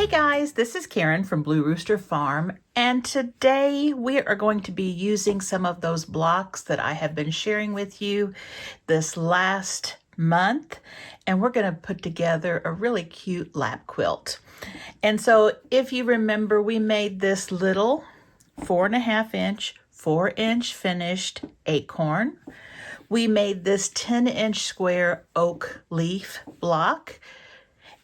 Hey guys, this is Karen from Blue Rooster Farm, and today we are going to be using some of those blocks that I have been sharing with you this last month, and we're going to put together a really cute lap quilt. And so if you remember, we made this little 4.5 inch, 4-inch finished acorn. We made this 10-inch square oak leaf block.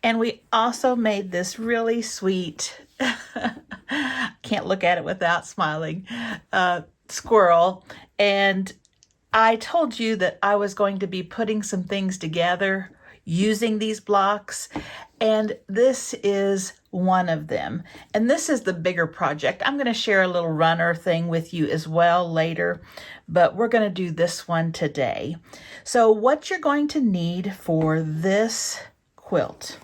And we also made this really sweet, can't look at it without smiling, squirrel. And I told you that I was going to be putting some things together using these blocks, and this is one of them. And this is the bigger project. I'm going to share a little runner thing with you as well later, but we're going to do this one today. So what you're going to need for this quilt,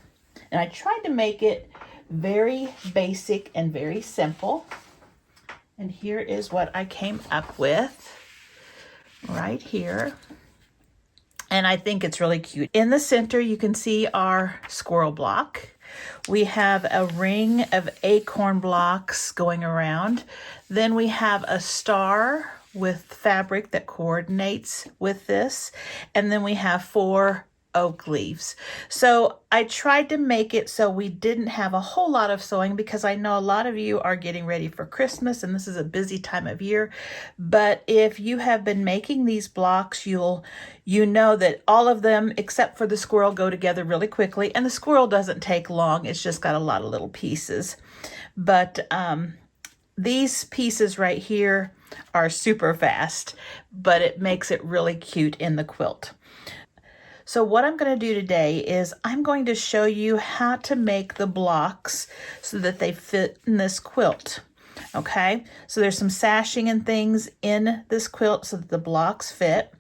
and I tried to make it very basic and very simple. And here is what I came up with right here. And I think it's really cute. In the center, you can see our squirrel block. We have a ring of acorn blocks going around. Then we have a star with fabric that coordinates with this. And then we have 4 oak leaves. So I tried to make it so we didn't have a whole lot of sewing, because I know a lot of you are getting ready for Christmas and this is a busy time of year. But if you have been making these blocks, you know that all of them except for the squirrel go together really quickly, and the squirrel doesn't take long. It's just got a lot of little pieces. But these pieces right here are super fast, but it makes it really cute in the quilt. So what I'm going to do today is I'm going to show you how to make the blocks so that they fit in this quilt. Okay, so there's some sashing and things in this quilt so that the blocks fit.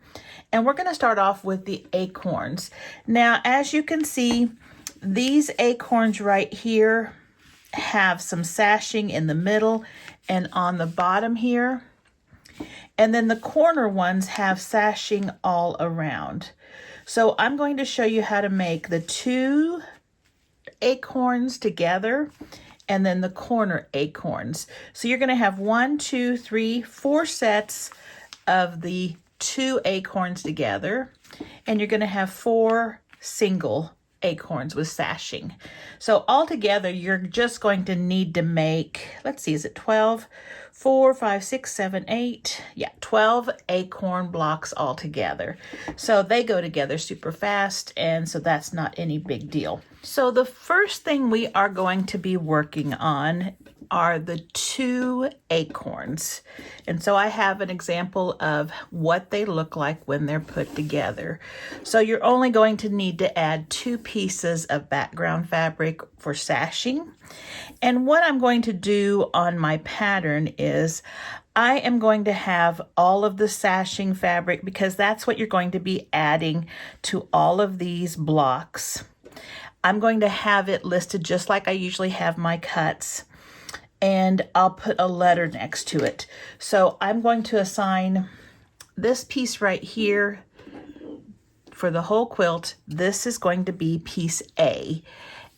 And we're going to start off with the acorns. Now, as you can see, these acorns right here have some sashing in the middle and on the bottom here. And then the corner ones have sashing all around. So I'm going to show you how to make the 2 acorns together and then the corner acorns. So you're going to have 1, 2, 3, 4 sets of the 2 acorns together, and you're going to have 4 single acorns with sashing. So altogether, you're just going to need to make, let's see, is it 12? 4, 5, 6, 7, 8. Yeah, 12 acorn blocks all together. So they go together super fast, and so that's not any big deal. So the first thing we are going to be working on are the 2 acorns. And so I have an example of what they look like when they're put together. So you're only going to need to add 2 pieces of background fabric for sashing. And what I'm going to do on my pattern is I am going to have all of the sashing fabric, because that's what you're going to be adding to all of these blocks. I'm going to have it listed just like I usually have my cuts, and I'll put a letter next to it. So I'm going to assign this piece right here for the whole quilt. This is going to be piece A,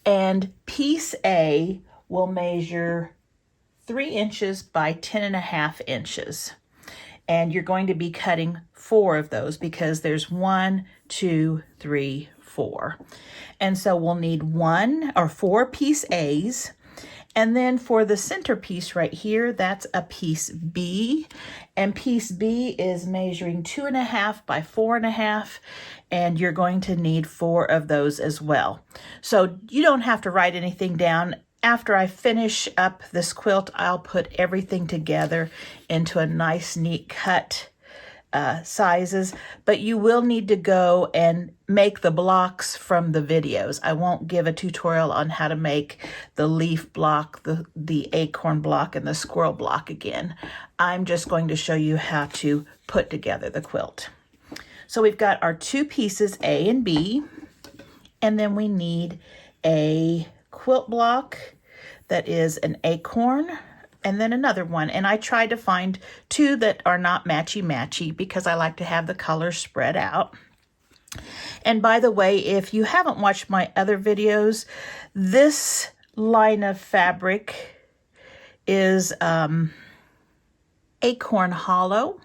and piece A will measure 3 inches by 10.5 inches. And you're going to be cutting 4 of those because there's 1, 2, 3, 4. And so we'll need 4 piece A's. And then for the center piece right here, that's a piece B. And piece B is measuring 2.5 by 4.5. And you're going to need 4 of those as well. So you don't have to write anything down. After I finish up this quilt, I'll put everything together into a nice, neat cut sizes, but you will need to go and make the blocks from the videos. I won't give a tutorial on how to make the leaf block, the acorn block, and the squirrel block again. I'm just going to show you how to put together the quilt. So we've got our 2 pieces, A and B, and then we need a quilt block that is an acorn, and then another one. And I tried to find 2 that are not matchy-matchy because I like to have the colors spread out. And by the way, if you haven't watched my other videos, this line of fabric is Acorn Hollow,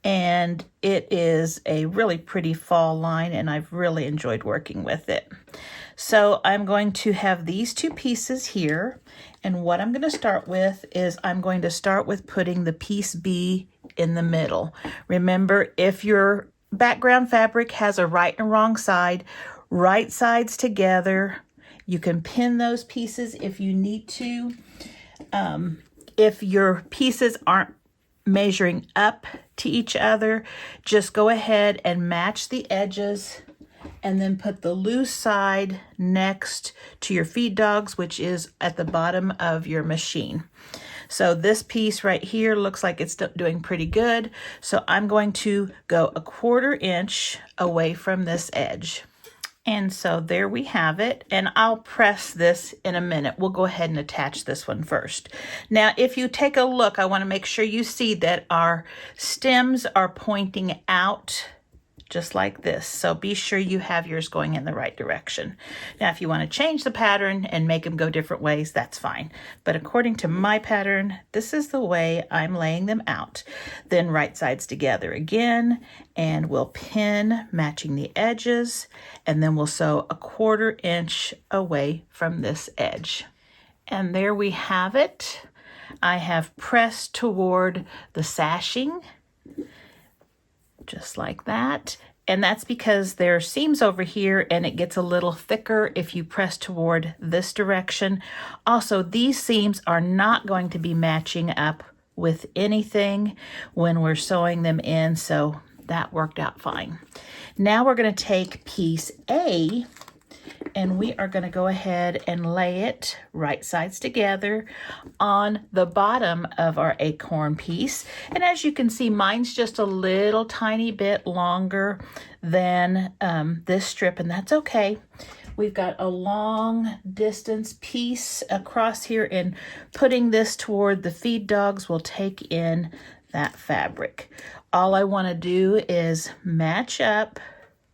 and it is a really pretty fall line, and I've really enjoyed working with it. So I'm going to have these two pieces here, and what I'm going to start with is I'm going to start with putting the piece B in the middle. Remember, if your background fabric has a right and wrong side, right sides together. You can pin those pieces if you need to. If your pieces aren't measuring up to each other, just go ahead and match the edges and then put the loose side next to your feed dogs, which is at the bottom of your machine. So this piece right here looks like it's doing pretty good. So I'm going to go 1/4 inch away from this edge. And so there we have it, and I'll press this in a minute. We'll go ahead and attach this one first. Now, if you take a look, I want to make sure you see that our stems are pointing out just like this. So be sure you have yours going in the right direction. Now, if you want to change the pattern and make them go different ways, that's fine. But according to my pattern, this is the way I'm laying them out. Then right sides together again, and we'll pin matching the edges, and then we'll sew 1/4 inch away from this edge. And there we have it. I have pressed toward the sashing, just like that. And that's because there are seams over here and it gets a little thicker if you press toward this direction. Also, these seams are not going to be matching up with anything when we're sewing them in, so that worked out fine. Now we're going to take piece A, and we are going to go ahead and lay it right sides together on the bottom of our acorn piece. And as you can see, mine's just a little tiny bit longer than this strip, and that's okay. We've got a long distance piece across here, and putting this toward the feed dogs will take in that fabric. All I want to do is match up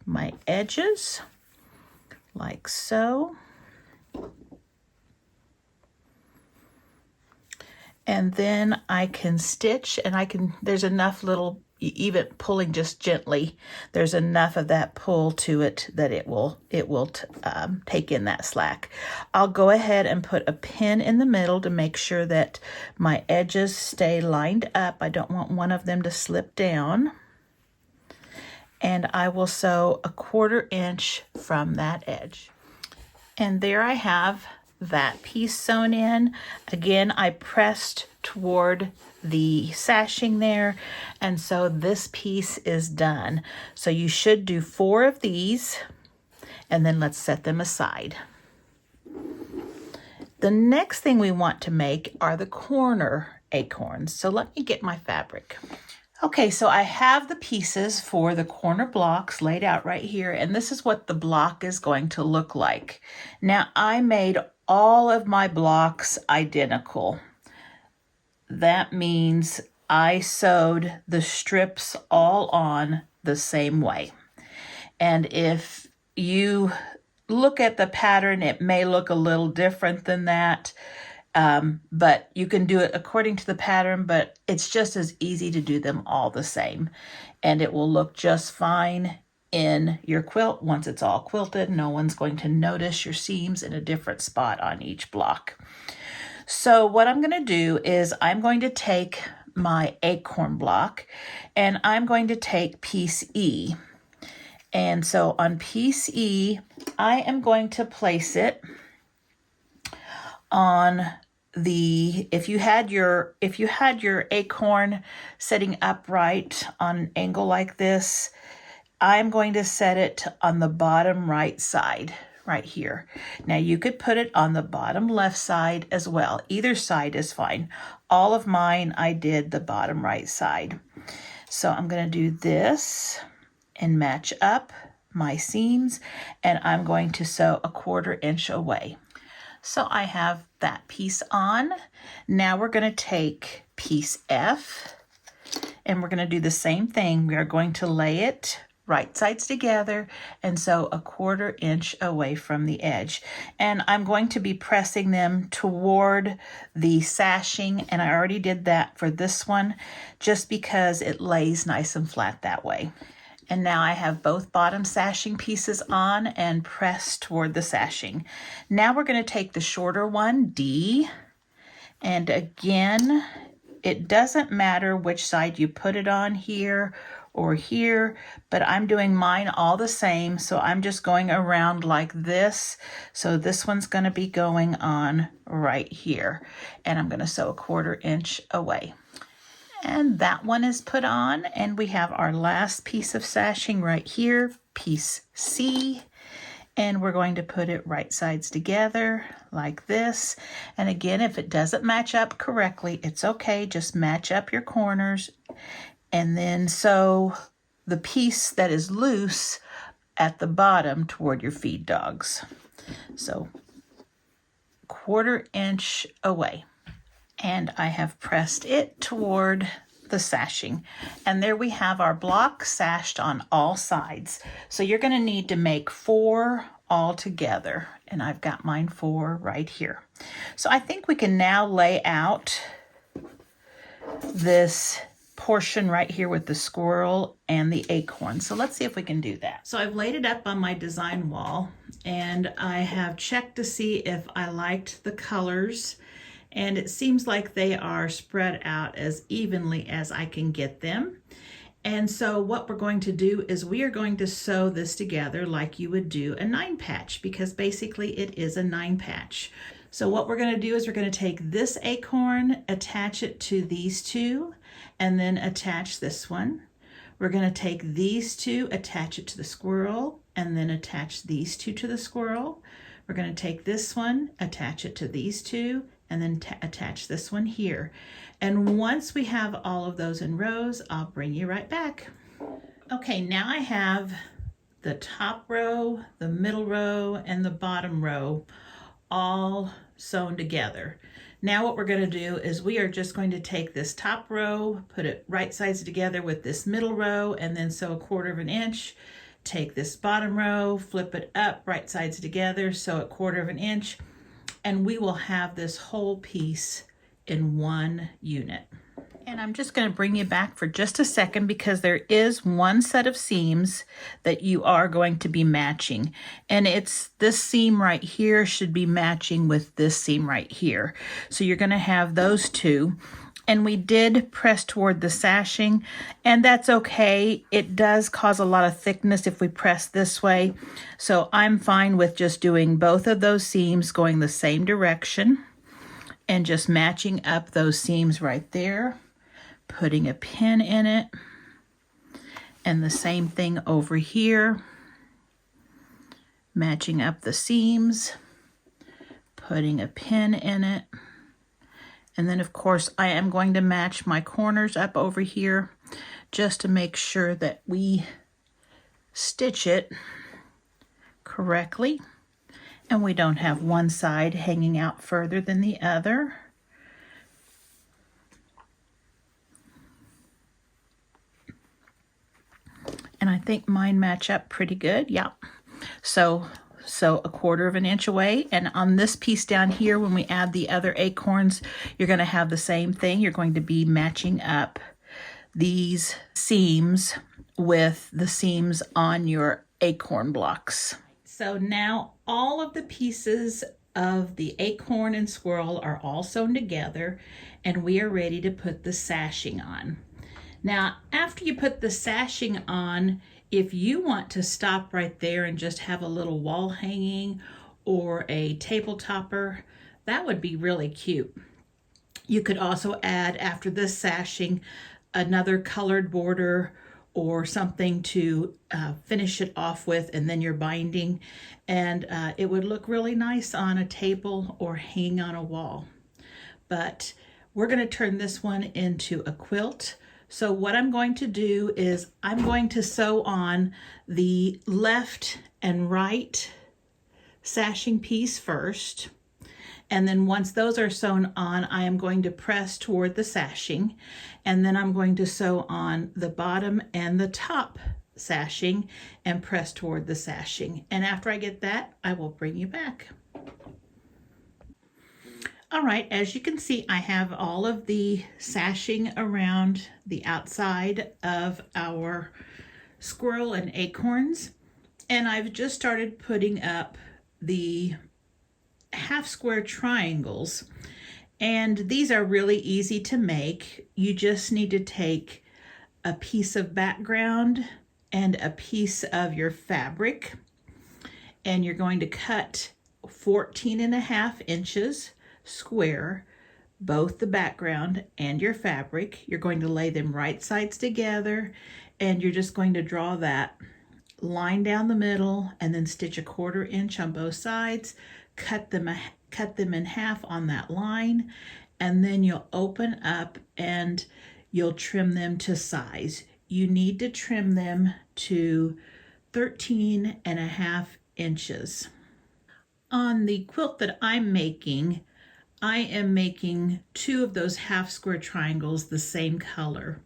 my edges like so. And then I can stitch, and there's enough little, even pulling just gently, there's enough of that pull to it that it will take in that slack. I'll go ahead and put a pin in the middle to make sure that my edges stay lined up. I don't want one of them to slip down. And I will sew 1/4 inch from that edge. And there I have that piece sewn in. Again, I pressed toward the sashing there, and so this piece is done. So you should do 4 of these, and then let's set them aside. The next thing we want to make are the corner acorns. So let me get my fabric. Okay, so I have the pieces for the corner blocks laid out right here, and this is what the block is going to look like. Now, I made all of my blocks identical. That means I sewed the strips all on the same way. And if you look at the pattern, it may look a little different than that. But you can do it according to the pattern, but it's just as easy to do them all the same. And it will look just fine in your quilt once it's all quilted. No one's going to notice your seams in a different spot on each block. So what I'm going to do is I'm going to take my acorn block, and I'm going to take piece E. And so on piece E, I am going to place it on the, if you had your acorn sitting upright on an angle like this, I'm going to set it on the bottom right side right here. Now you could put it on the bottom left side as well. Either side is fine. All of mine, I did the bottom right side. So I'm going to do this and match up my seams, and I'm going to sew 1/4 inch away. So I have that piece on. Now we're going to take piece F, and we're going to do the same thing. We are going to lay it right sides together, and sew a 1/4 inch away from the edge. And I'm going to be pressing them toward the sashing, and I already did that for this one just because it lays nice and flat that way. And now I have both bottom sashing pieces on and pressed toward the sashing. Now we're going to take the shorter one, D, and again, it doesn't matter which side you put it on, here or here, but I'm doing mine all the same, so I'm just going around like this. So this one's going to be going on right here, and I'm going to sew a 1/4 inch away. And that one is put on, and we have our last piece of sashing right here, piece C, and we're going to put it right sides together like this. And again, if it doesn't match up correctly, it's okay, just match up your corners and then sew the piece that is loose at the bottom toward your feed dogs. So 1/4 inch away. And I have pressed it toward the sashing. And there we have our block sashed on all sides. So you're going to need to make 4 all together. And I've got mine 4 right here. So I think we can now lay out this portion right here with the squirrel and the acorn. So let's see if we can do that. So I've laid it up on my design wall, and I have checked to see if I liked the colors, and it seems like they are spread out as evenly as I can get them. And so what we're going to do is we are going to sew this together like you would do a 9 patch, because basically it is a 9 patch. So what we're going to do is we're going to take this acorn, attach it to these 2, and then attach this one. We're going to take these 2, attach it to the squirrel, and then attach these 2 to the squirrel. We're going to take this one, attach it to these 2, and then attach this one here. And once we have all of those in rows, I'll bring you right back. Okay, now I have the top row, the middle row, and the bottom row all sewn together. Now what we're going to do is we are just going to take this top row, put it right sides together with this middle row, and then sew a 1/4 inch. Take this bottom row, flip it up, right sides together, sew a 1/4 inch, and we will have this whole piece in one unit. And I'm just going to bring you back for just a second, because there is one set of seams that you are going to be matching. And it's this seam right here should be matching with this seam right here. So you're going to have those 2. And we did press toward the sashing, and that's okay. It does cause a lot of thickness if we press this way. So I'm fine with just doing both of those seams going the same direction and just matching up those seams right there, putting a pin in it, and the same thing over here, matching up the seams, putting a pin in it. And then of course I am going to match my corners up over here just to make sure that we stitch it correctly and we don't have one side hanging out further than the other. And I think mine match up pretty good. Yeah. So a 1/4 inch away, and on this piece down here, when we add the other acorns, you're going to have the same thing. You're going to be matching up these seams with the seams on your acorn blocks. So now all of the pieces of the acorn and squirrel are all sewn together, and we are ready to put the sashing on. Now, after you put the sashing on, if you want to stop right there and just have a little wall hanging or a table topper, that would be really cute. You could also add, after this sashing, another colored border or something to finish it off with, and then your binding, and it would look really nice on a table or hang on a wall. But we're going to turn this one into a quilt. So what I'm going to do is I'm going to sew on the left and right sashing piece first. And then once those are sewn on, I am going to press toward the sashing. And then I'm going to sew on the bottom and the top sashing and press toward the sashing. And after I get that, I will bring you back. All right, as you can see, I have all of the sashing around the outside of our squirrel and acorns. And I've just started putting up the half square triangles. And these are really easy to make. You just need to take a piece of background and a piece of your fabric, and you're going to cut 14.5 inches square, both the background and your fabric. You're going to lay them right sides together, and you're just going to draw that line down the middle and then stitch a 1/4 inch on both sides, cut them in half on that line, and then you'll open up and you'll trim them to size. You need to trim them to 13.5 inches. On the quilt that I'm making, I am making 2 of those half square triangles the same color.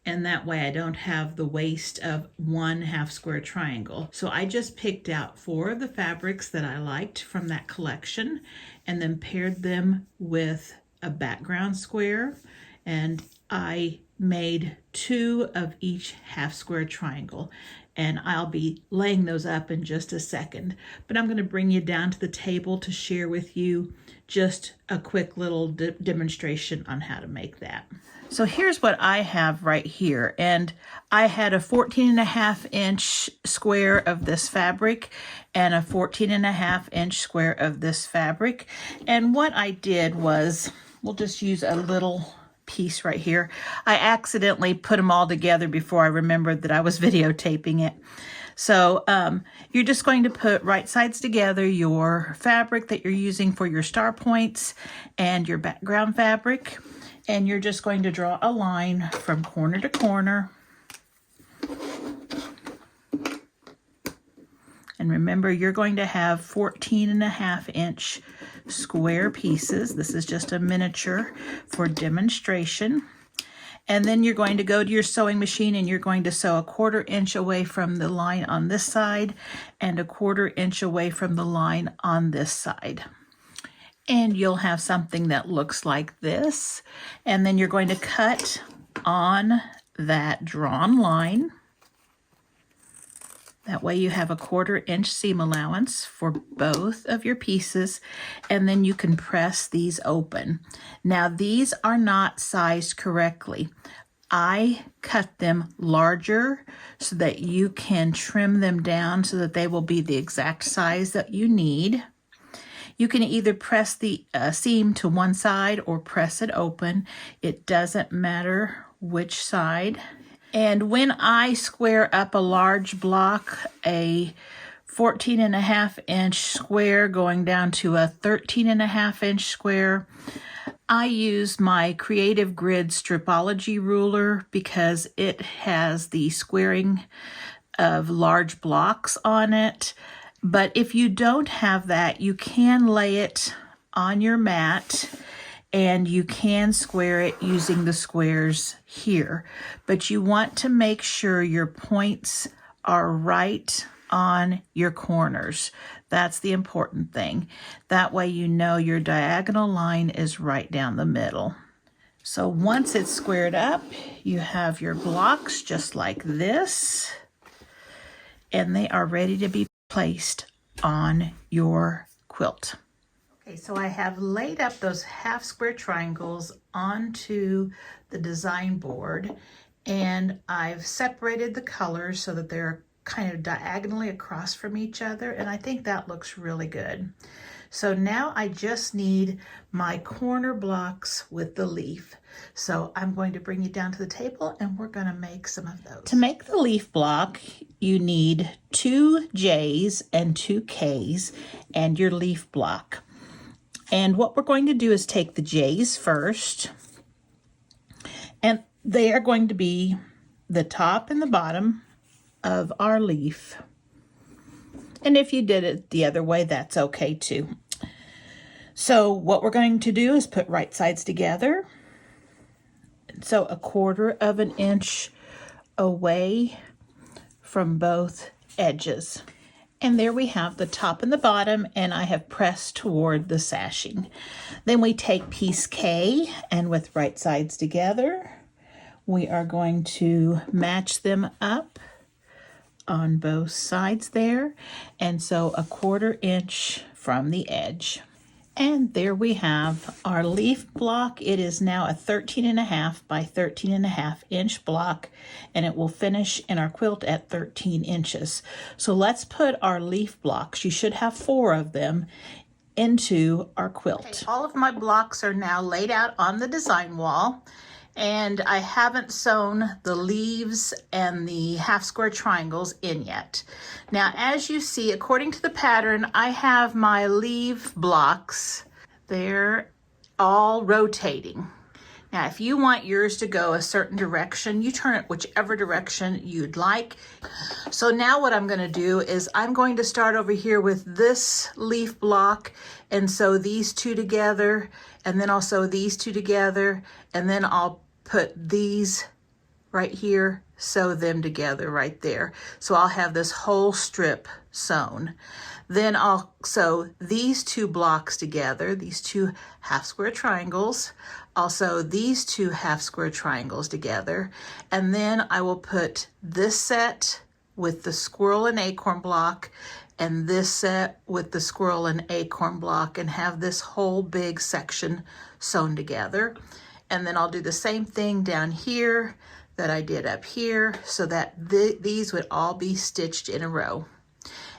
And that way I don't have the waste of 1 half square triangle. So I just picked out 4 of the fabrics that I liked from that collection and then paired them with a background square, and I made 2 of each half square triangle, and I'll be laying those up in just a second. But I'm going to bring you down to the table to share with you just a quick little demonstration on how to make that. So here's what I have right here, and I had a 14.5 inch square of this fabric and a 14.5 inch square of this fabric. And what I did was, we'll just use a little piece right here. I accidentally put them all together before I remembered that I was videotaping it. So you're just going to put right sides together your fabric that you're using for your star points and your background fabric. And you're just going to draw a line from corner to corner. And remember, you're going to have 14.5 inch square pieces. This is just a miniature for demonstration. And then you're going to go to your sewing machine and you're going to sew a 1/4 inch away from the line on this side and a 1/4 inch away from the line on this side. And you'll have something that looks like this. And then you're going to cut on that drawn line. That way you have a 1/4 inch seam allowance for both of your pieces, and then you can press these open. Now these are not sized correctly. I cut them larger so that you can trim them down so that they will be the exact size that you need. You can either press the seam to one side or press it open. It doesn't matter which side. And when I square up a large block, a 14.5 inch square going down to a 13.5 inch square, I use my Creative Grid Stripology ruler because it has the squaring of large blocks on it. But if you don't have that, you can lay it on your mat and you can square it using the squares here. But you want to make sure your points are right on your corners. That's the important thing. That way you know your diagonal line is right down the middle. So once it's squared up, you have your blocks just like this, and they are ready to be placed on your quilt. Okay, so I have laid up those half square triangles onto the design board, and I've separated the colors so that they're kind of diagonally across from each other, and I think that looks really good. So now I just need my corner blocks with the leaf. So I'm going to bring you down to the table and we're going to make some of those. To make the leaf block, you need 2 J's and 2 K's and your leaf block. And what we're going to do is take the J's first, and they are going to be the top and the bottom of our leaf. And if you did it the other way, that's okay too. So what we're going to do is put right sides together. So a 1/4 of an inch away from both edges. And there we have the top and the bottom, and I have pressed toward the sashing. Then we take piece K, and with right sides together, we are going to match them up on both sides there, and so a 1/4 inch from the edge. And there we have our leaf block. It is now a 13.5 by 13.5 inch block, and it will finish in our quilt at 13 inches. So let's put our leaf blocks, you should have 4 of them, into our quilt. Okay, all of my blocks are now laid out on the design wall, and I haven't sewn the leaves and the half square triangles in yet. Now, as you see, according to the pattern, I have my leaf blocks, they're all rotating. Now, if you want yours to go a certain direction, you turn it whichever direction you'd like. So now what I'm going to do is I'm going to start over here with this leaf block and sew these 2 together, and then I'll sew these 2 together, and then I'll put these right here, sew them together right there. So I'll have this whole strip sewn. Then I'll sew these 2 blocks together, these 2 half square triangles. I'll sew these 2 half square triangles together, and then I will put this set with the squirrel and acorn block and this set with the squirrel and acorn block, and have this whole big section sewn together. And then I'll do the same thing down here that I did up here, so that these would all be stitched in a row.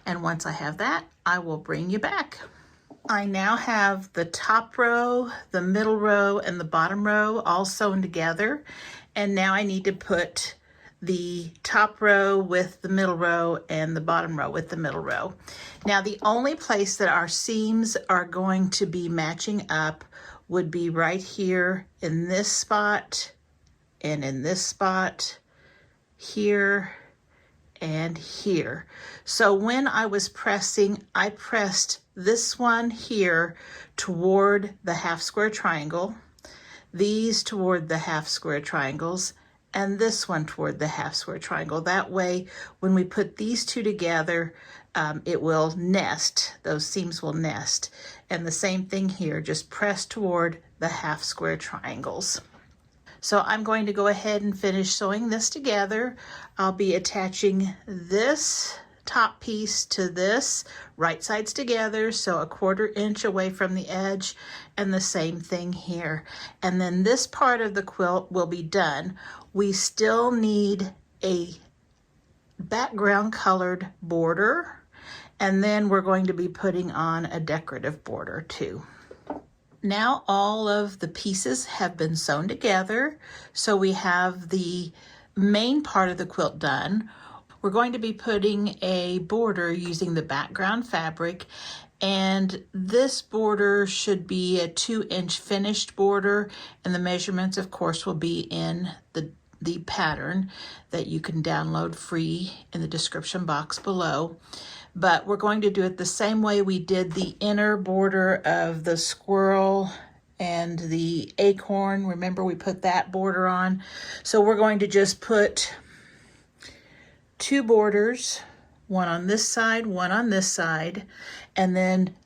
And once I have that, I will bring you back. I now have the top row, the middle row, and the bottom row all sewn together. And now I need to put the top row with the middle row and the bottom row with the middle row. Now, the only place that our seams are going to be matching up would be right here in this spot, and in this spot, here, and here. So when I was pressing, I pressed this one here toward the half square triangle, these toward the half square triangles, and this one toward the half square triangle. That way, when we put these 2 together, it will nest, those seams will nest. And the same thing here, just press toward the half square triangles. So I'm going to go ahead and finish sewing this together. I'll be attaching this top piece to this, right sides together, so a 1/4 inch away from the edge, and the same thing here. And then this part of the quilt will be done. We still need a background colored border, and then we're going to be putting on a decorative border too. Now all of the pieces have been sewn together, so we have the main part of the quilt done. We're going to be putting a border using the background fabric, and this border should be a 2-inch finished border, and the measurements, of course, will be in the pattern that you can download free in the description box below. But we're going to do it the same way we did the inner border of the squirrel and the acorn. Remember, we put that border on. So we're going to just put 2 borders, one on this side, one on this side, and then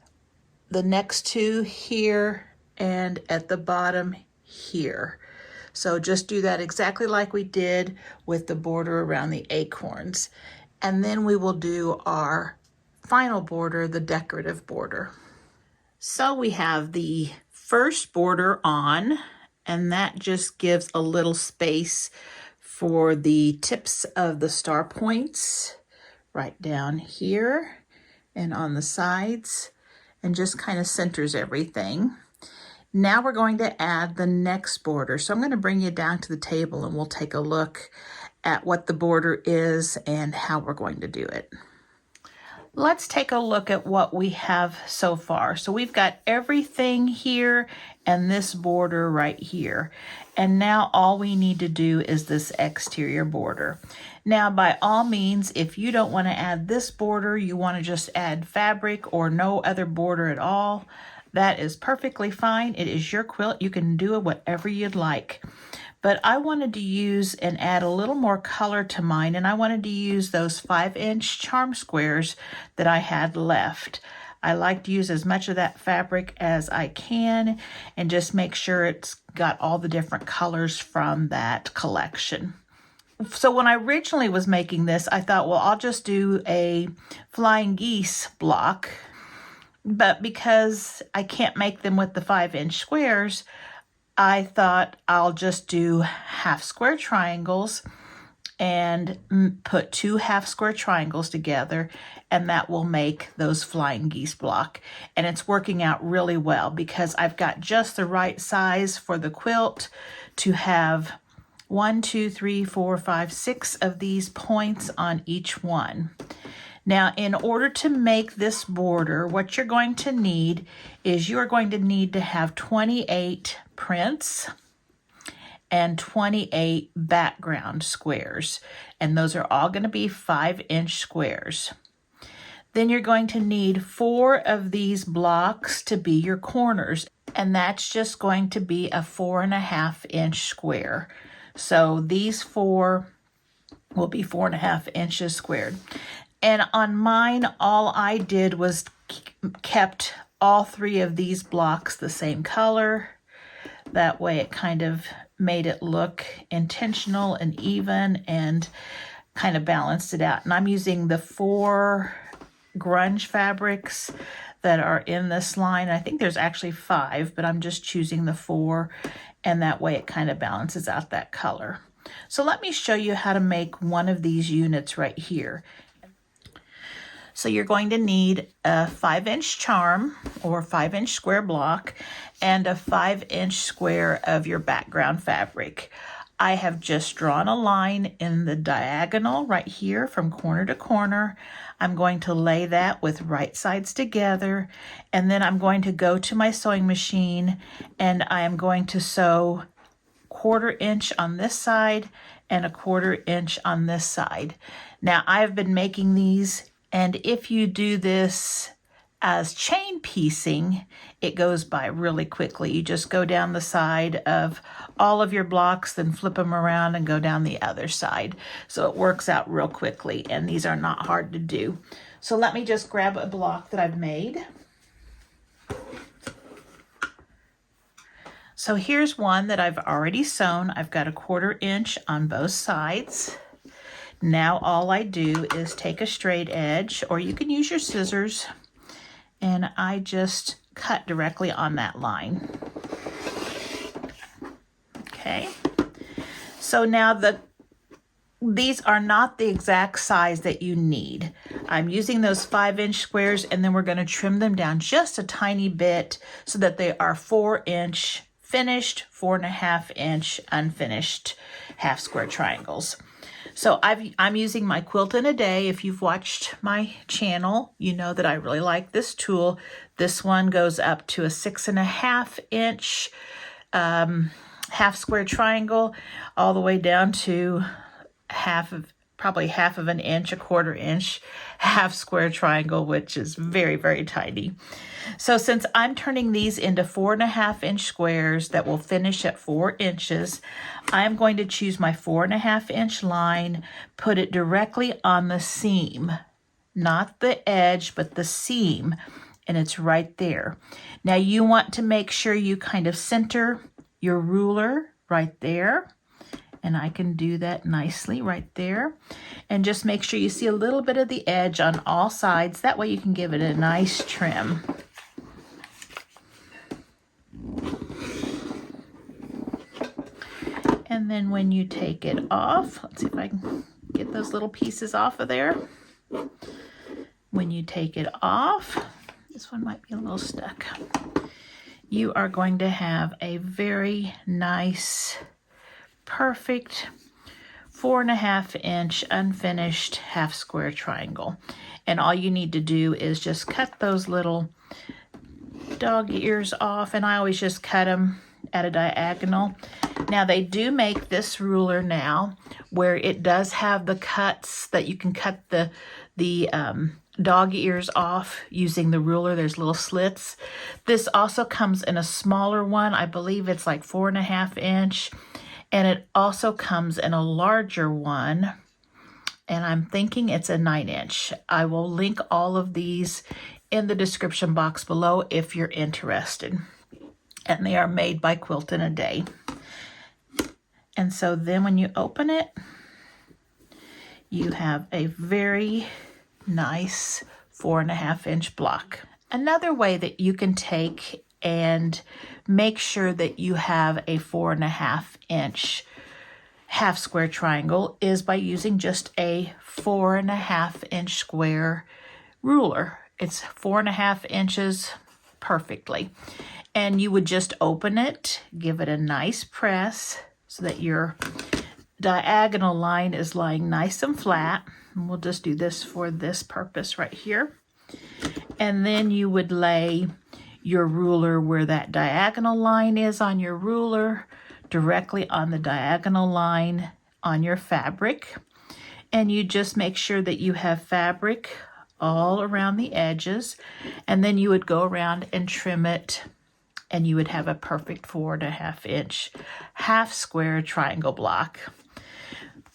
the next 2 here and at the bottom here. So just do that exactly like we did with the border around the acorns. And then we will do our final border, the decorative border. So we have the first border on, and that just gives a little space for the tips of the star points right down here and on the sides, and just kind of centers everything. Now we're going to add the next border. So I'm going to bring you down to the table and we'll take a look at what the border is and how we're going to do it. Let's take a look at what we have so far. So we've got everything here and this border right here. And now all we need to do is this exterior border. Now, by all means, if you don't want to add this border, you want to just add fabric or no other border at all, that is perfectly fine. It is your quilt. You can do whatever you'd like. but I wanted to use and add a little more color to mine, and I wanted to use those 5-inch charm squares that I had left. I like to use as much of that fabric as I can and just make sure it's got all the different colors from that collection. So when I originally was making this, I thought, well, I'll just do a flying geese block. But because I can't make them with the 5-inch squares, I thought I'll just do half square triangles and put 2 half square triangles together, and that will make those flying geese block. And it's working out really well because I've got just the right size for the quilt to have 1, 2, 3, 4, 5, 6 of these points on each one. Now, in order to make this border, what you're going to need is you are going to need to have 28 prints and 28 background squares, and those are all going to be 5-inch squares. Then you're going to need 4 of these blocks to be your corners, and that's just going to be a 4.5-inch square. So these 4 will be 4.5 inches squared. And on mine, all I did was kept all 3 of these blocks the same color. That way it kind of made it look intentional and even and kind of balanced it out. And I'm using the 4 grunge fabrics that are in this line. I think there's actually 5, but I'm just choosing the 4, and that way it kind of balances out that color. So let me show you how to make one of these units right here. So you're going to need a 5-inch charm or 5-inch square block and a 5-inch square of your background fabric. I have just drawn a line in the diagonal right here from corner to corner. I'm going to lay that with right sides together, and then I'm going to go to my sewing machine and I am going to sew 1/4 inch on this side and a 1/4 inch on this side. Now I've been making these, and if you do this as chain piecing, it goes by really quickly. You just go down the side of all of your blocks, then flip them around and go down the other side. So it works out real quickly, and these are not hard to do. So let me just grab a block that I've made. So here's one that I've already sewn. I've got a 1/4 inch on both sides. Now all I do is take a straight edge, or you can use your scissors, and I just cut directly on that line. Okay, so now these are not the exact size that you need. I'm using those 5-inch squares, and then we're going to trim them down just a tiny bit so that they are 4-inch finished, 4.5-inch unfinished half square triangles. So I'm using my Quilt in a Day. If you've watched my channel, you know that I really like this tool. This one goes up to a 6.5-inch half square triangle, all the way down to probably half of an inch, a 1/4 inch half square triangle, which is very, very tiny. So since I'm turning these into 4.5-inch squares that will finish at 4 inches, I'm going to choose my 4.5-inch line, put it directly on the seam, not the edge, but the seam, and it's right there. Now you want to make sure you kind of center your ruler right there, and I can do that nicely right there. And just make sure you see a little bit of the edge on all sides. That way you can give it a nice trim. And then when you take it off, let's see if I can get those little pieces off of there. When you take it off, this one might be a little stuck. You are going to have a very nice, perfect 4.5-inch unfinished half square triangle. And all you need to do is just cut those little dog ears off, and I always just cut them at a diagonal. Now they do make this ruler now where it does have the cuts that you can cut the dog ears off using the ruler. There's little slits. This also comes in a smaller one. I believe it's like 4.5 inch. And it also comes in a larger one, and I'm thinking it's a 9-inch. I will link all of these in the description box below if you're interested. And they are made by Quilt in a Day. And so then when you open it, you have a very nice 4.5-inch block. Another way that you can take and make sure that you have a 4.5-inch half square triangle is by using just a 4.5-inch square ruler. It's 4.5 inches perfectly. And you would just open it, give it a nice press so that your diagonal line is lying nice and flat. And we'll just do this for this purpose right here. And then you would lay your ruler where that diagonal line is on your ruler, directly on the diagonal line on your fabric. And you just make sure that you have fabric all around the edges. And then you would go around and trim it, and you would have a perfect 4.5-inch half square triangle block.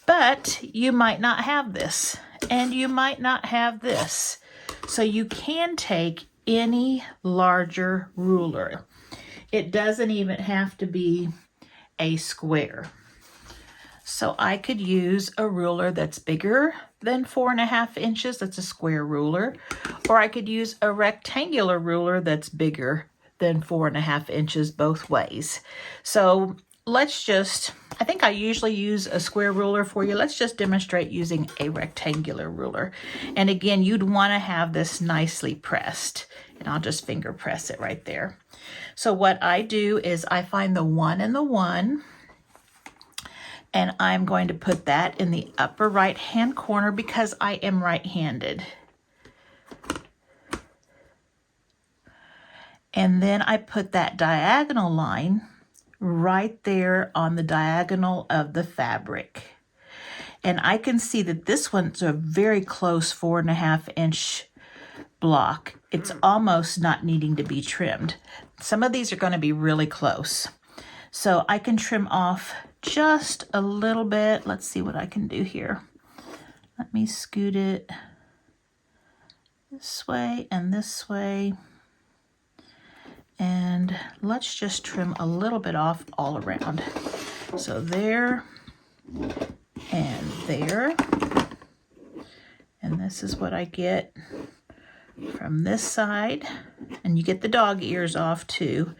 But you might not have this, and you might not have this. So you can take any larger ruler. It doesn't even have to be a square. So I could use a ruler that's bigger than 4.5 inches, that's a square ruler, or I could use a rectangular ruler that's bigger than 4.5 inches both ways. So let's just, I think I usually use a square ruler for you. Let's just demonstrate using a rectangular ruler. And again, you'd want to have this nicely pressed. And I'll just finger press it right there. So what I do is I find the 1 and the 1, and I'm going to put that in the upper right-hand corner because I am right-handed. And then I put that diagonal line right there on the diagonal of the fabric. And I can see that this one's a very close 4.5-inch block. It's almost not needing to be trimmed. Some of these are going to be really close. So I can trim off just a little bit. Let's see what I can do here. Let me scoot it this way and this way. And let's just trim a little bit off all around. So there and there. And this is what I get from this side. And you get the dog ears off too.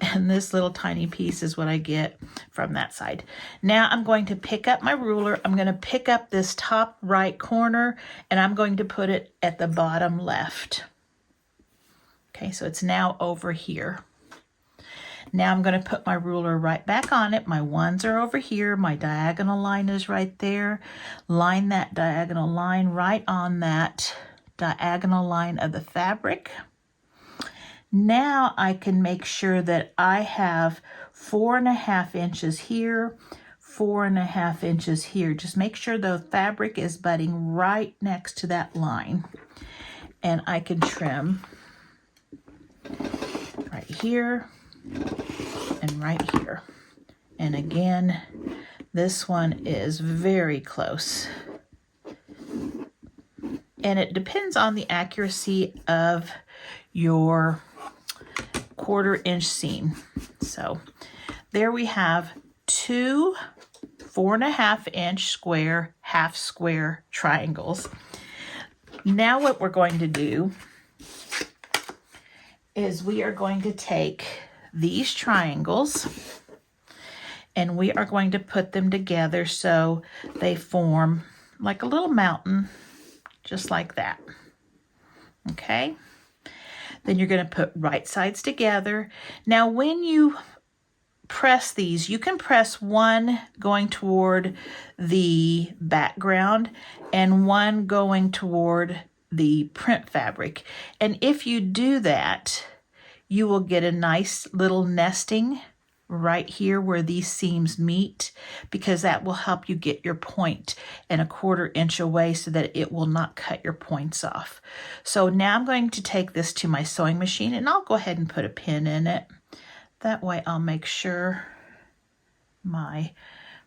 And this little tiny piece is what I get from that side. Now I'm going to pick up my ruler. I'm going to pick up this top right corner, and I'm going to put it at the bottom left. Okay, so it's now over here. Now I'm going to put my ruler right back on it. My 1s are over here. My diagonal line is right there. Line that diagonal line right on that diagonal line of the fabric. Now I can make sure that I have 4.5 inches here, 4.5 inches here. Just make sure the fabric is butting right next to that line. And I can trim right here and right here. And again, this one is very close. And it depends on the accuracy of your 1/4-inch seam. So there we have 2 4.5-inch square, half square triangles. Now what we're going to do is we are going to take these triangles and we are going to put them together so they form like a little mountain, just like that. Okay? Then you're going to put right sides together. Now when you press these, you can press one going toward the background and one going toward the print fabric. And if you do that, you will get a nice little nesting right here where these seams meet, because that will help you get your point and 1/4 inch away so that it will not cut your points off. So now I'm going to take this to my sewing machine and I'll go ahead and put a pin in it. That way I'll make sure My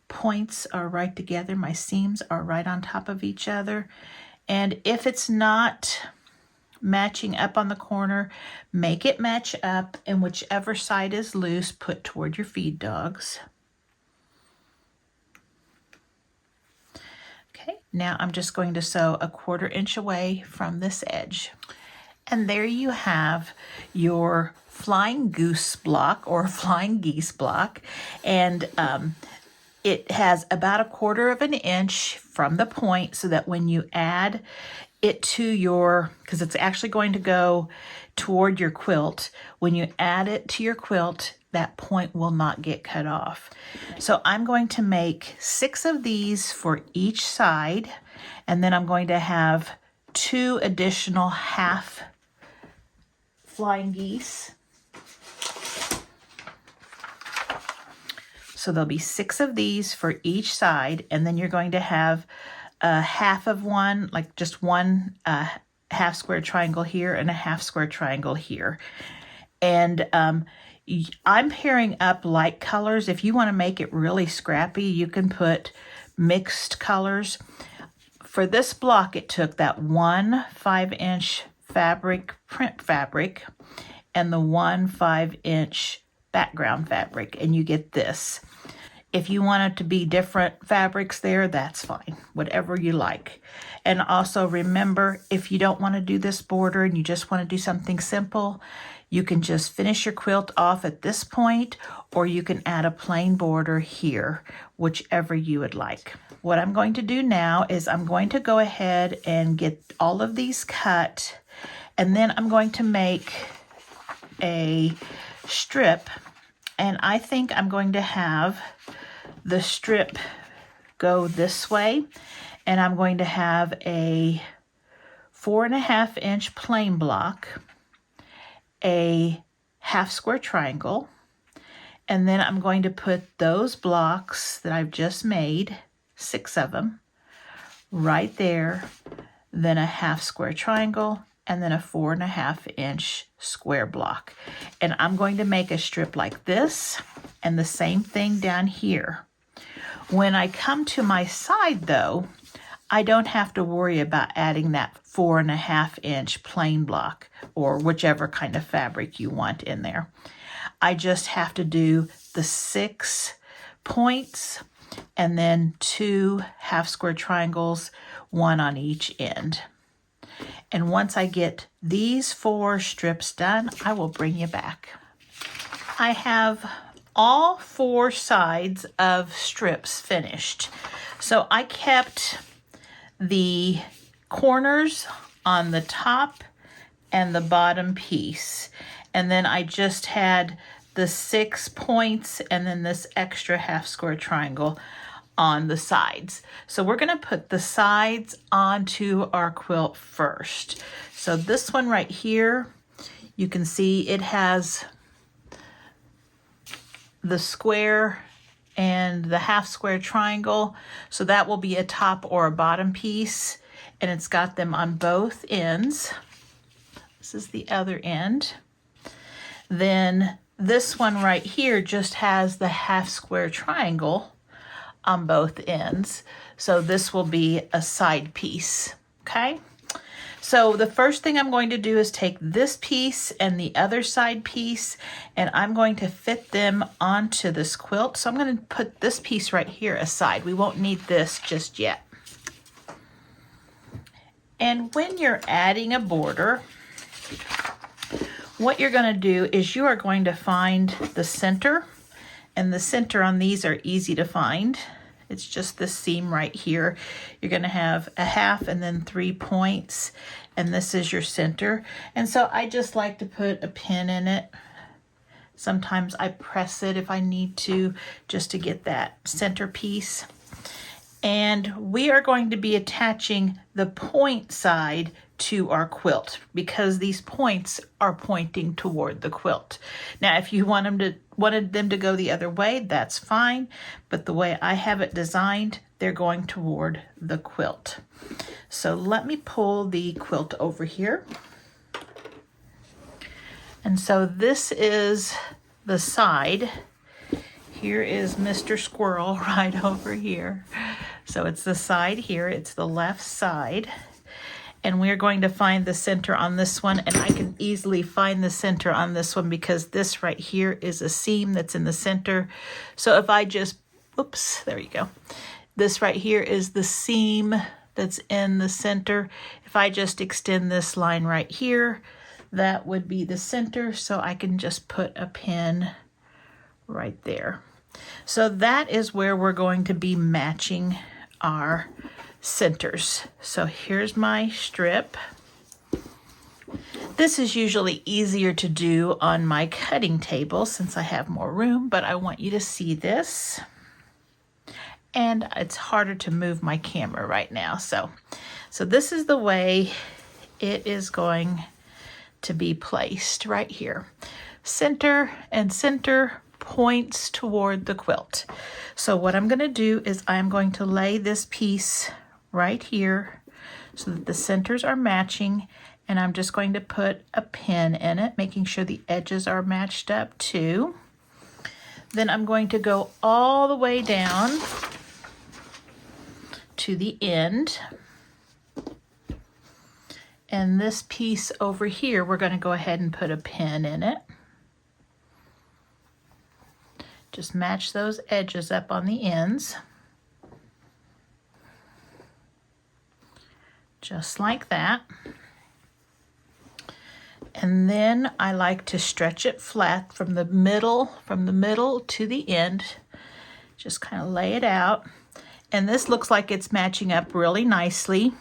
points are right together. My seams are right on top of each other. And if it's not matching up on the corner, make it match up, and whichever side is loose, put toward your feed dogs. Okay, now I'm just going to sew a 1/4 inch away from this edge. And there you have your flying goose block or flying geese block. And it has about a 1/4 inch from the point, so that when you add it to your, because it's actually going to go toward your quilt, when you add it to your quilt, that point will not get cut off. So I'm going to make 6 of these for each side, and then I'm going to have 2 additional half flying geese. So there'll be 6 of these for each side, and then you're going to have a half of one, like just one half square triangle here and a half square triangle here. And I'm pairing up light colors. If you want to make it really scrappy, you can put mixed colors. For this block, it took that 1 5-inch fabric, print fabric, and the 1 5-inch background fabric, and you get this. If you want it to be different fabrics there, that's fine, whatever you like. And also remember, if you don't want to do this border and you just want to do something simple, you can just finish your quilt off at this point, or you can add a plain border here, whichever you would like. What I'm going to do now is I'm going to go ahead and get all of these cut, and then I'm going to make a strip, and I think I'm going to have the strip go this way, and I'm going to have a 4.5-inch plain block, a half square triangle, and then I'm going to put those blocks that I've just made, 6 of them, right there, then a half square triangle, and then a 4.5-inch square block. And I'm going to make a strip like this, and the same thing down here. When I come to my side though, I don't have to worry about adding that 4.5-inch plain block or whichever kind of fabric you want in there. I just have to do the 6 points and then 2 half square triangles, 1 on each end. And once I get these 4 strips done, I will bring you back. I have all 4 sides of strips finished. So I kept the corners on the top and the bottom piece. And then I just had the 6 points and then this extra half square triangle on the sides. So we're going to put the sides onto our quilt first. So this one right here, you can see it has the square and the half square triangle. So that will be a top or a bottom piece, and it's got them on both ends. This is the other end. Then this one right here just has the half square triangle on both ends. So this will be a side piece, okay? So the first thing I'm going to do is take this piece and the other side piece, and I'm going to fit them onto this quilt. So I'm going to put this piece right here aside. We won't need this just yet. And when you're adding a border, what you're going to do is you are going to find the center, and the center on these are easy to find. It's just this seam right here. You're going to have a half and then 3 points, and this is your center. And so I just like to put a pin in it. Sometimes I press it if I need to, just to get that center piece. And we are going to be attaching the point side to our quilt because these points are pointing toward the quilt. Now, if you wanted them to go the other way, that's fine. But the way I have it designed, they're going toward the quilt. So let me pull the quilt over here. And so this is the side. here is Mr. Squirrel right over here. So it's the side here, it's the left side. And we're going to find the center on this one, and I can easily find the center on this one because this right here is a seam that's in the center. So if I just, oops, there you go. This right here is the seam that's in the center. If I just extend this line right here, that would be the center. So I can just put a pin right there. So that is where we're going to be matching our centers. So here's my strip. This is usually easier to do on my cutting table since I have more room, but I want you to see this. And it's harder to move my camera right now. So this is the way it is going to be placed right here. Center and center points toward the quilt. So what I'm going to do is I'm going to lay this piece right here so that the centers are matching, and I'm just going to put a pin in it, making sure the edges are matched up too. Then I'm going to go all the way down to the end. And this piece over here, we're going to go ahead and put a pin in it. Just match those edges up on the ends. Just like that. And then I like to stretch it flat from the middle to the end. Just kind of lay it out. And this looks like it's matching up really nicely.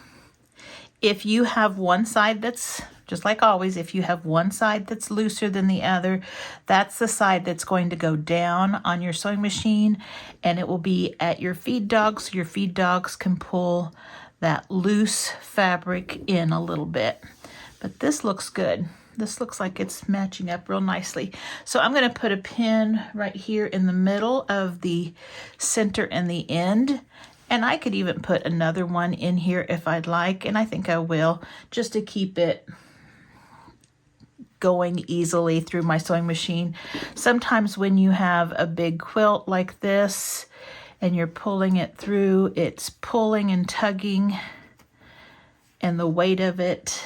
If you have one side that's, just like always, if you have one side that's looser than the other, that's the side that's going to go down on your sewing machine, and it will be at your feed dogs, so your feed dogs can pull that loose fabric in a little bit. But this looks good. This looks like it's matching up real nicely. So I'm going to put a pin right here in the middle of the center and the end. And I could even put another one in here if I'd like, and I think I will, just to keep it going easily through my sewing machine. Sometimes when you have a big quilt like this and you're pulling it through, it's pulling and tugging, and the weight of it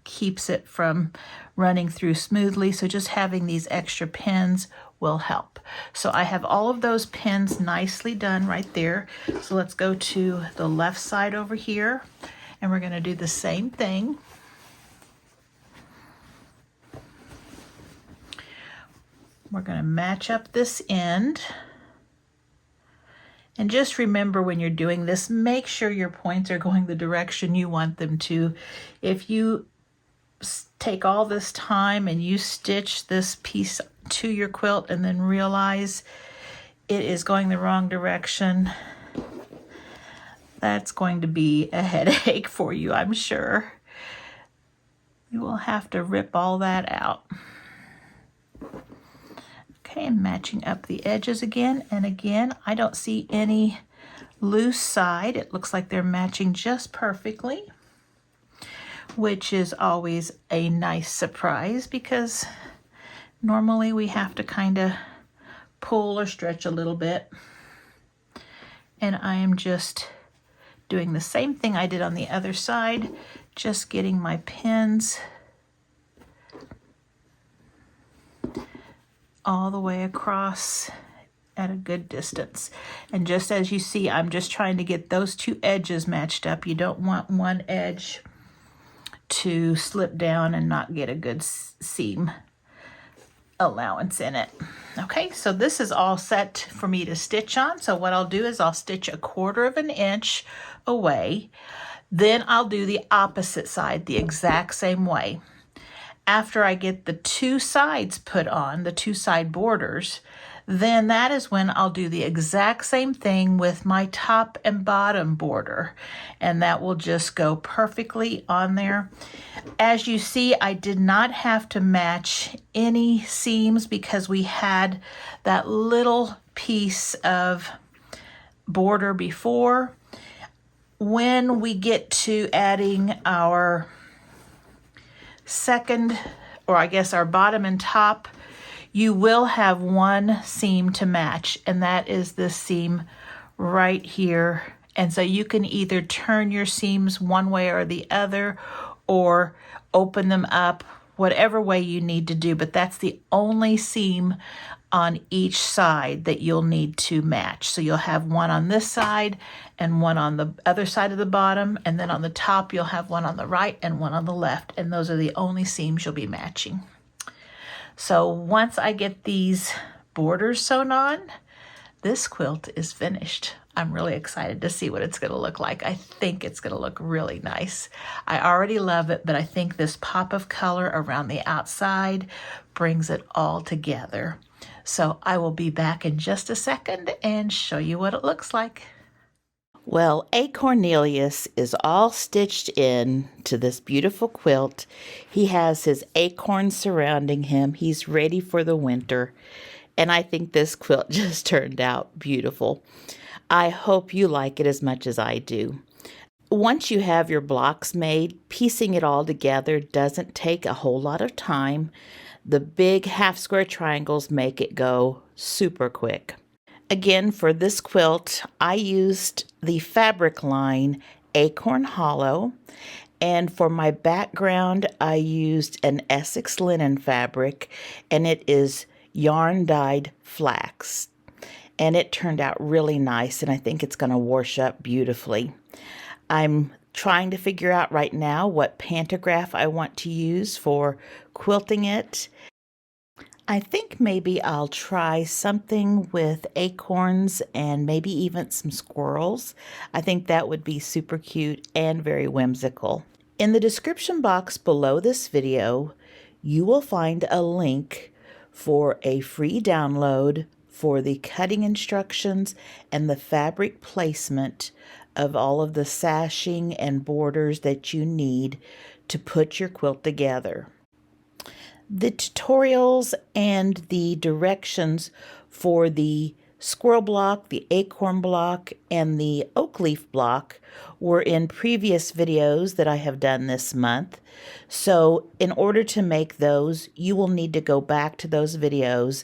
keeps it from running through smoothly. So just having these extra pins will help. So I have all of those pins nicely done right there. So let's go to the left side over here, and we're going to do the same thing. We're going to match up this end. And just remember, when you're doing this, make sure your points are going the direction you want them to. If you take all this time and you stitch this piece to your quilt and then realize it is going the wrong direction, that's going to be a headache for you, I'm sure. You will have to rip all that out. Okay, and matching up the edges again, and again, I don't see any loose side. It looks like they're matching just perfectly, which is always a nice surprise because normally we have to kind of pull or stretch a little bit. And I am just doing the same thing I did on the other side, just getting my pins all the way across at a good distance. And just as you see, I'm just trying to get those two edges matched up. You don't want one edge to slip down and not get a good seam allowance in it. Okay, so this is all set for me to stitch on. So what I'll do is I'll stitch 1/4 inch away. Then I'll do the opposite side the exact same way. After I get the two sides put on, the two side borders, then that is when I'll do the exact same thing with my top and bottom border, and that will just go perfectly on there. As you see, I did not have to match any seams because we had that little piece of border before. When we get to adding our second, or I guess our bottom and top, you will have one seam to match, and that is this seam right here. And so you can either turn your seams one way or the other, or open them up, whatever way you need to do, but that's the only seam on each side that you'll need to match. So you'll have one on this side and one on the other side of the bottom, and then on the top you'll have one on the right and one on the left, and those are the only seams you'll be matching. So once I get these borders sewn on, this quilt is finished. I'm really excited to see what it's going to look like. I think it's going to look really nice. I already love it, but I think this pop of color around the outside brings it all together. So I will be back in just a second and show you what it looks like. Well, Acornelious is all stitched in to this beautiful quilt. He has his acorns surrounding him. He's ready for the winter. And I think this quilt just turned out beautiful. I hope you like it as much as I do. Once you have your blocks made, piecing it all together doesn't take a whole lot of time. The big half square triangles make it go super quick. Again, for this quilt, I used the fabric line Acorn Hollow, and for my background, I used an Essex linen fabric, and it is Yarn-Dyed Flax. And it turned out really nice, and I think it's going to wash up beautifully. I'm trying to figure out right now what pantograph I want to use for quilting it. I think maybe I'll try something with acorns and maybe even some squirrels. I think that would be super cute and very whimsical. In the description box below this video, you will find a link for a free download for the cutting instructions and the fabric placement of all of the sashing and borders that you need to put your quilt together. The tutorials and the directions for the squirrel block, the acorn block, and the oak leaf block were in previous videos that I have done this month. So in order to make those, you will need to go back to those videos,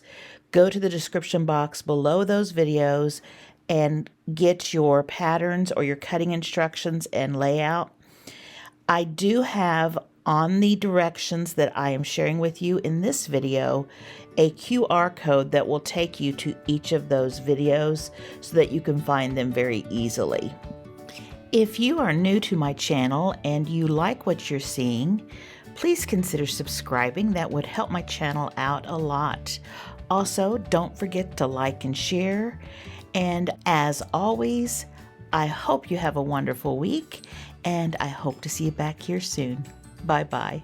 go to the description box below those videos, and get your patterns or your cutting instructions and layout. I do have on the directions that I am sharing with you in this video a QR code that will take you to each of those videos so that you can find them very easily. If you are new to my channel and you like what you're seeing, please consider subscribing. That would help my channel out a lot. Also, don't forget to like and share. And as always, I hope you have a wonderful week, and I hope to see you back here soon. Bye-bye.